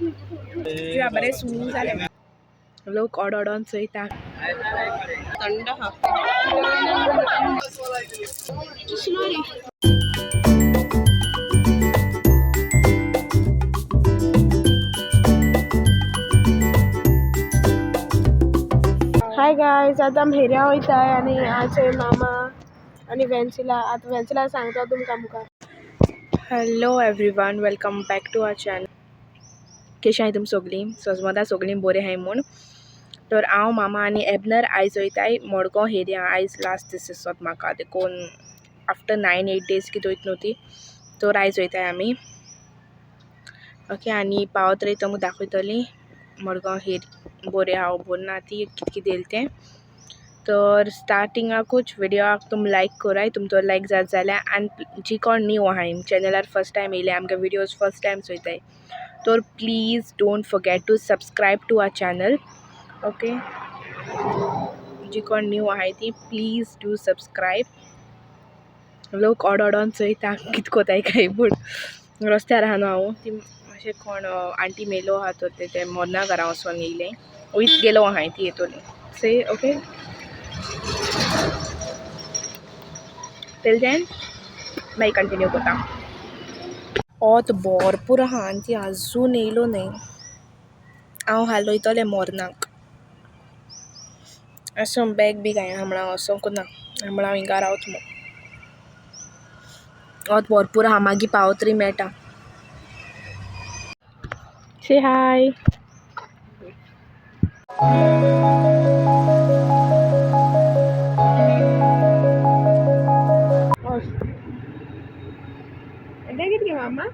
तुझ्या बरे सुरू झाले लोक ऑडॉन चोयता थंड हाय गायज आता आमी हेऱ्या वयताय आनी आज मामा आनी वेन्सिला आता वेन्सिला सांगता तुमकां आमकां hello everyone welcome back to our channel कशी आहाय तुम सगळीं सजमदा सगळीं बरें आहाय म्हूण तर हांव मामा आनी एबनर आयज वयताय मडगांव हेऱ्या आयज लास्ट दीस दिसत म्हाका देखून आफ्टर 9-8 days कितें वयत नव्हती तर आयज वयताय आमी ओके आनी पावत रे तुमकां दाखयतली मडगांव हेर बरें हांव बरें ना ती कितें येयलें तें तर स्टार्टिंगाकूच व्हिडियोक तुम लायक कराय तुमचो लायक जात जाल्यार आनी जी कोण न्यू आहाय चॅनलार फर्स्ट टायम येयले आमकां व्हिडियोज फर्स्ट टायम चोयताय तर please don't forget to subscribe to our channel okay जी कोण न्यू आहाय ती प्लीज डू सब्सक्राइब लोक ऑडॉन चोयता कितें कोताय काय पूण रस्त्यार आहा न्हू हांव ती अशें कोण आंटी मेलो आहा तर ते मोरना घरा वचोन येयलें वयत गेलो आहाय ती येतोली से ओके टिल देन मागीर कंटिन्यू करता ओत भरपूर आहा आनी ती आजून येयलो न्ही हांव हालयतलें मोरनाक असो बॅग बी काय म्हणून हांव असो करना म्हणून हांव हिंगा रावत मो ओत भरपूर आहा मागीर पावतरी मेळटा से हाय कितें मामा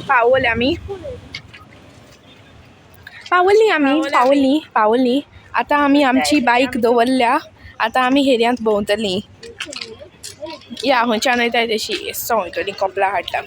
पावले आमी पावली आता आमी आमची बाईक दवरल्या आता आमी हेऱ्यांत भोंवतली या खंयच्यान वयताय तशी एस्सो वयतली कपला हाडटा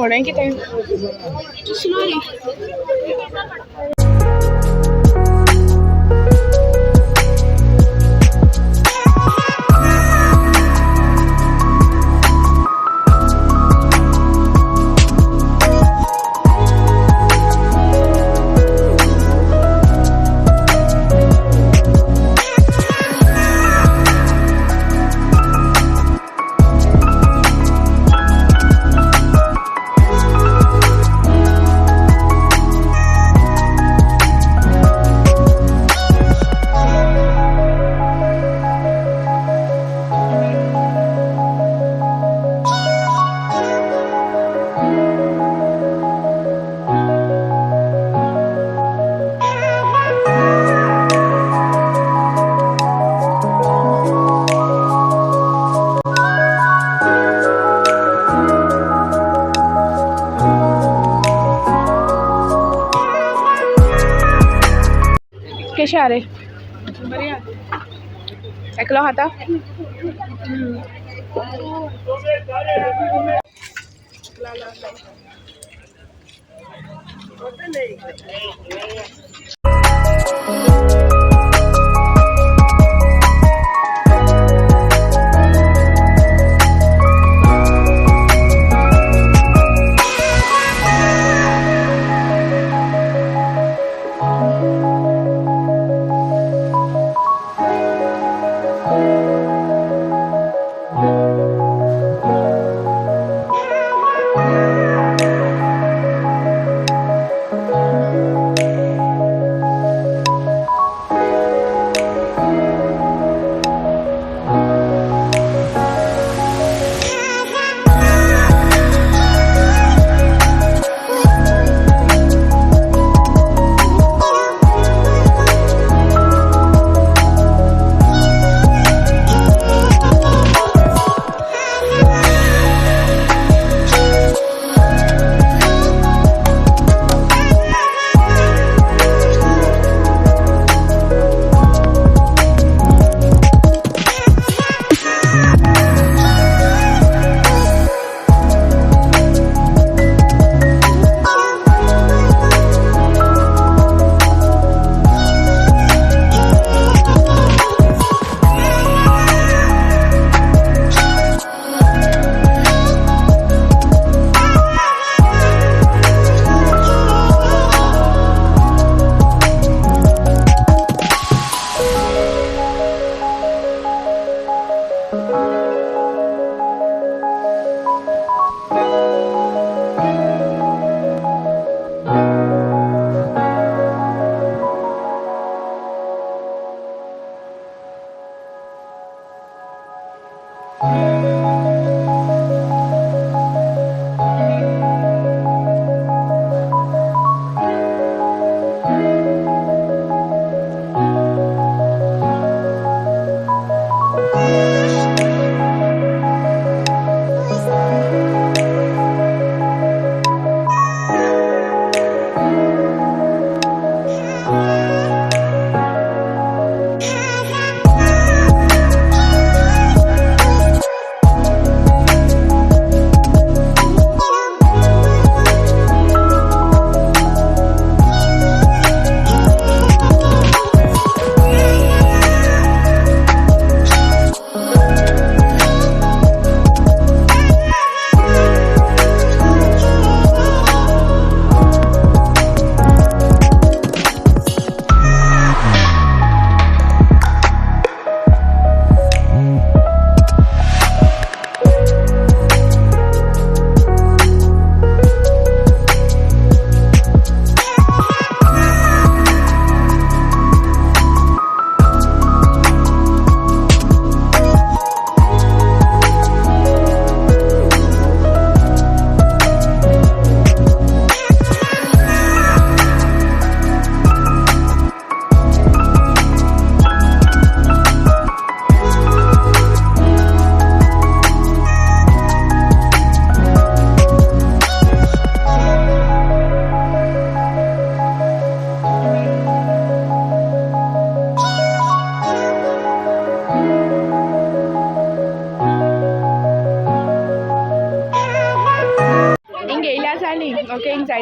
मोडन कितें स्लोली कशे आ रे एकलो खाता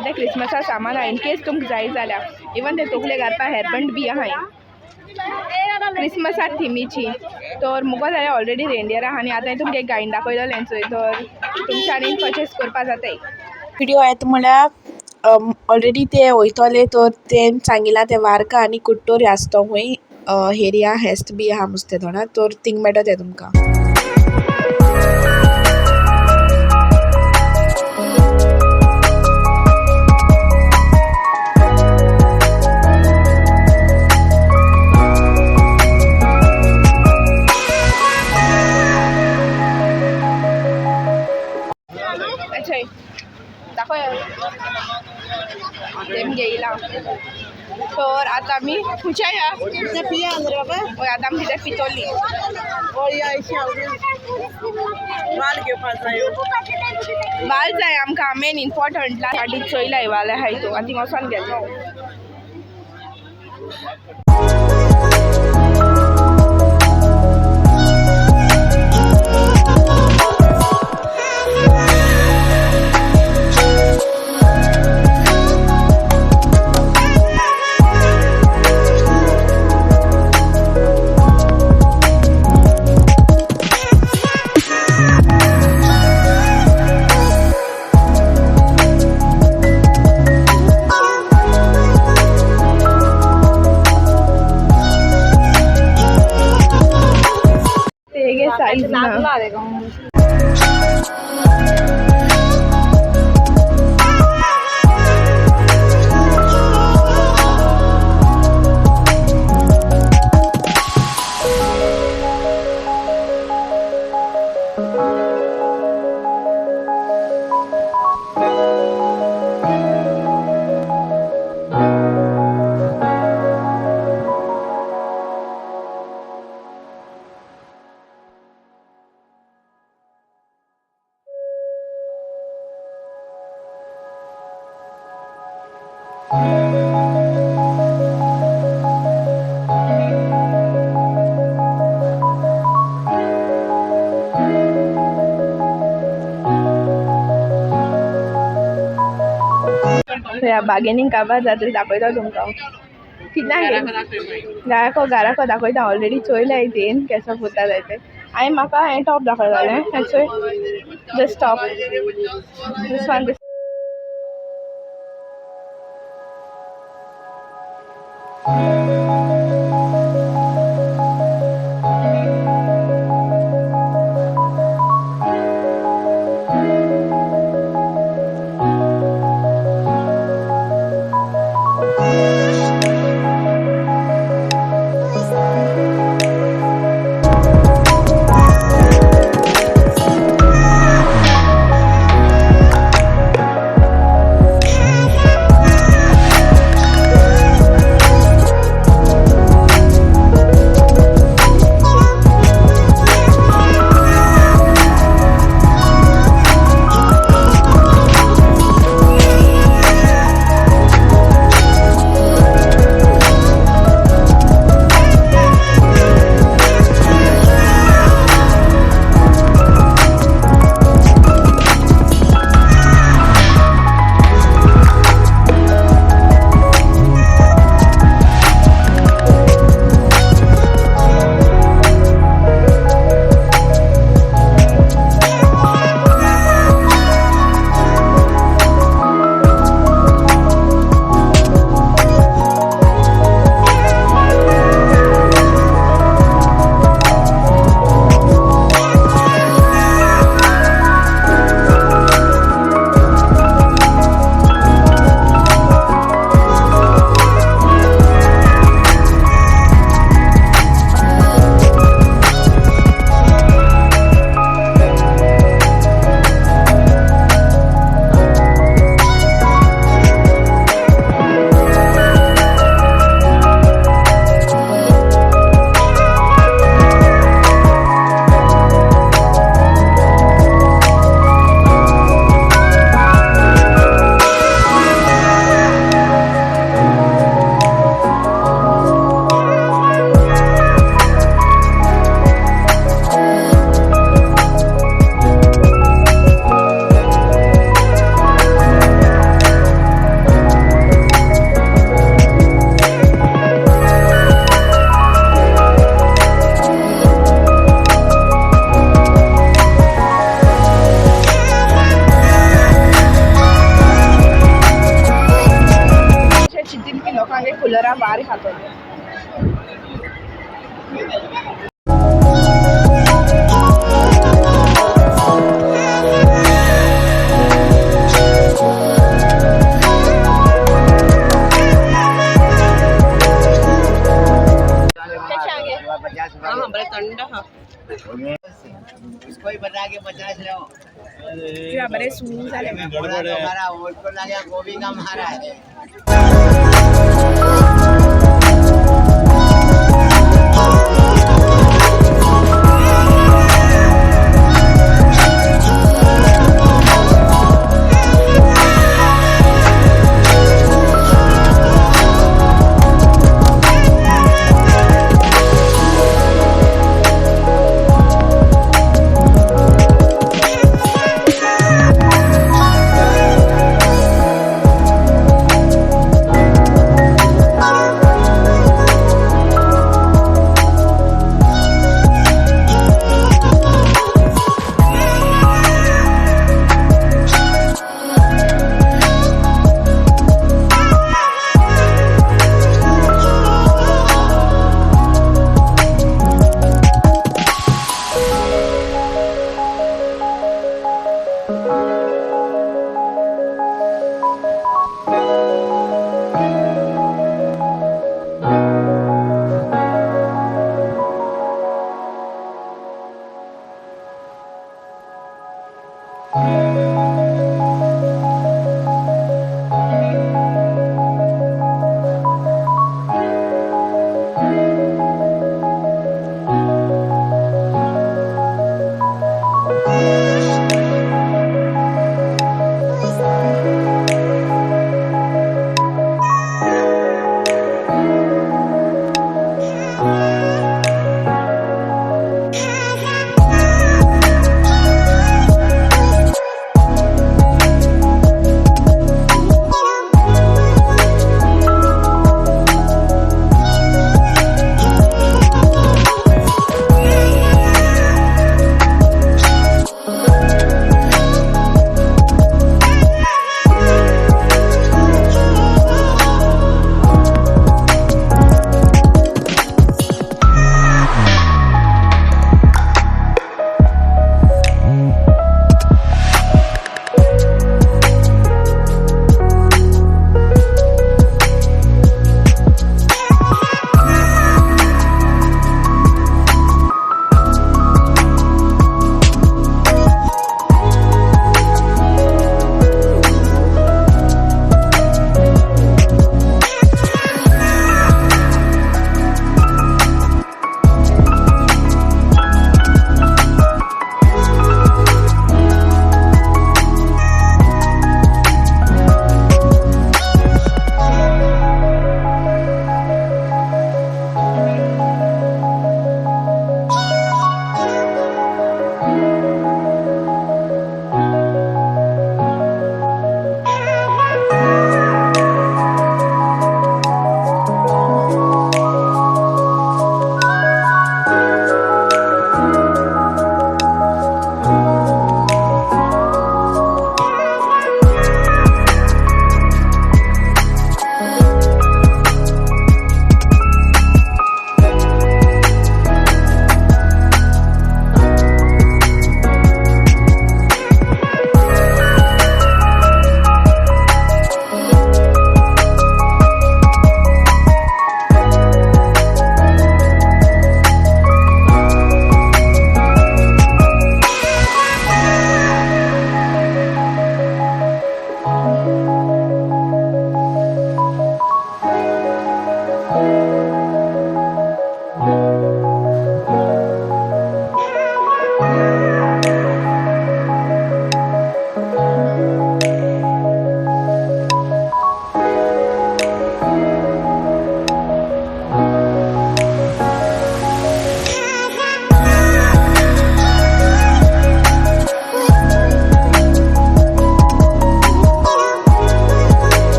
जायते क्रिसमसा सामान आहा इन केस तुमकां जाय जाल्यार इवन ते तकले घालपा हेअरबँड बी आहाय क्रिसमसा थिमीची तर मुगो जाल्यार ऑलरेडी रेंडियर आहा आनी आतां तुमकां एक गायन दाखयलें चोय तर तुमच्या आनी परचेस करपा जाताय व्हिडिओ येता म्हळ्यार ऑलरेडी ते वयतले तर तें सांगिलां ते वार्का आनी कुट्टोरी आसता हूंय एरिया हेस्त बी आहा मुस्ते थोडा तर थिंग मेळटा ते तुमकां अच्छा दाखय तेम घेयला तर आतां आमी खुंयच्या या हय आतां आमी कितें पितोली वाल जाय आमकां मेन इम्पॉर्टंट गाडी चोयलाय वाल आहाय तो आनी थिंग वचोन घेतलो साइज ना ह्या बार्गेनिंग करपा जाता दाखयता तुमकां कितें घराको दाखयता ऑलरेडी चोयलाय तेन केसो पुता जाय ते हांवें म्हाका हें टॉप दाखयतालें हेचो दिस टॉप दिस वन भारी खातो. हाँ बड़ा ठंडा हाँ इसको ही बता के 50 लो या बड़े सूज आले हमारा उसको लगे गोभी का मारा है.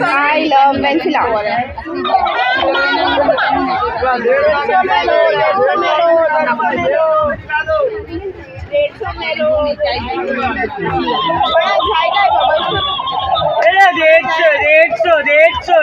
I love Venezuela. डेढ़ सौ